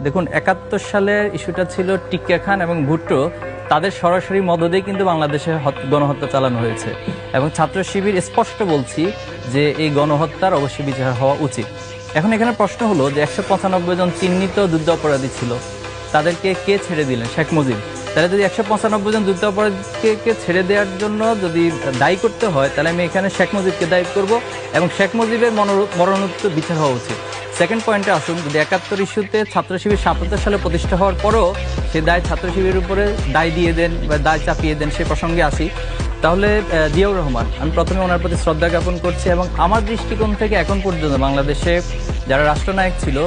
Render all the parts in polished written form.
দেখুন ৭১ সালের ইস্যুটা ছিল টিক্কা খান এবং ভুট্টো তাদের সরাসরি মদদেই কিন্তু বাংলাদেশে গণহত্যা চালানো হয়েছে এবং ছাত্র শিবির স্পষ্ট বলছি যে এই গণহত্যার অবশ্যই বিচার হওয়া উচিত। এখন এখানে প্রশ্ন হলো যে ১৯৫ জন চিহ্নিত যুদ্ধ অপরাধী ছিল, তাদেরকে কে ছেড়ে দিলেন? শেখ মুজিব। তাহলে যদি ১৯৫ জন যুদ্ধ অপরাধীকে ছেড়ে দেওয়ার জন্য যদি দায়ী করতে হয়, তাহলে আমি এখানে শেখ মুজিবকে দায়ী করব এবং শেখ মুজিবের মরণোত্তর বিচার হওয়া উচিত। সেকেন্ড পয়েন্টে আসুন, যদি ৭১ ইস্যুতে ছাত্র শিবির ৭৭ সালে প্রতিষ্ঠা হওয়ার পরও সে দায় ছাত্র শিবিরের উপরে দায় দিয়ে দেন বা দায় চাপিয়ে দেন, সে প্রসঙ্গে আসি, তাহলে জিয়াউর রহমান, আমি প্রথমে ওনার প্রতি শ্রদ্ধা জ্ঞাপন করছি এবং আমার দৃষ্টিকোণ থেকে এখন পর্যন্ত বাংলাদেশে যারা রাষ্ট্রনায়ক ছিল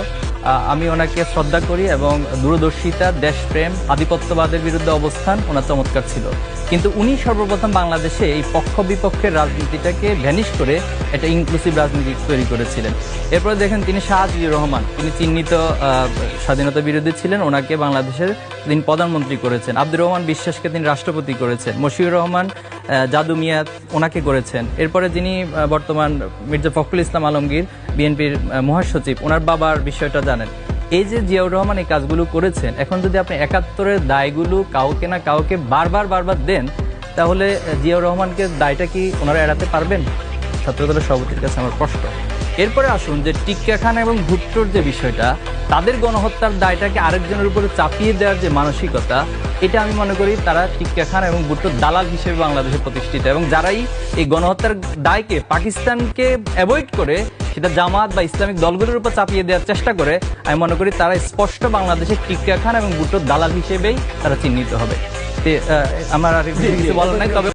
আমি ওনাকে শ্রদ্ধা করি এবং দূরদর্শিতা, দেশপ্রেম, আধিপত্যবাদের বিরুদ্ধে অবস্থান ওনার চমৎকার ছিল। কিন্তু উনি সর্বপ্রথম বাংলাদেশে এই পক্ষ বিপক্ষের রাজনীতিটাকে ভ্যানিশ করে একটা ইনক্লুসিভ রাজনীতি তৈরি করেছিলেন। এরপরে দেখেন তিনি শাহ আজিজুর রহমান, তিনি চিহ্নিত স্বাধীনতা বিরোধী ছিলেন, ওনাকে বাংলাদেশের তিনি প্রধানমন্ত্রী করেছেন। আব্দুর রহমান বিশ্বাসকে তিনি রাষ্ট্রপতি করেছেন। মশিউর রহমান জাদু মিয়া ওনাকে করেছেন। এরপরে যিনি বর্তমান মির্জা ফখরুল ইসলাম আলমগীর বিএনপির মহাসচিব, ওনার বাবার বিষয়টা জানেন। এই যে জিয়াউর রহমান এই কাজগুলো করেছেন, এখন যদি আপনি ৭১-এর দায়গুলো কাউকে না কাউকে বারবার দেন, তাহলে জিয়াউর রহমানকে দায়টা কি ওনারা এড়াতে পারবেন? ছাত্রদলের সভাপতির কাছে আমার প্রশ্ন। এরপরে আসুন যে টিক্কা খান এবং ভুট্টোর যে বিষয়টা, তাদের গণহত্যার দায়টাকে আরেকজনের উপরে চাপিয়ে দেওয়ার যে মানসিকতা, এটা আমি মনে করি তারা টিক্কা খান এবং ভুট্টোর দালাল হিসেবে বাংলাদেশে প্রতিষ্ঠিত এবং যারাই এই গণহত্যার দায়কে পাকিস্তানকে অ্যাভয়েড করে সেটা জামাত বা ইসলামিক দলগুলোর উপর চাপিয়ে দেওয়ার চেষ্টা করে, আমি মনে করি তারা স্পষ্ট বাংলাদেশে টিক্কা খান এবং ভুট্টোর দালাল হিসেবেই তারা চিহ্নিত হবে। আমার আর কিছু বলার নাই, তবে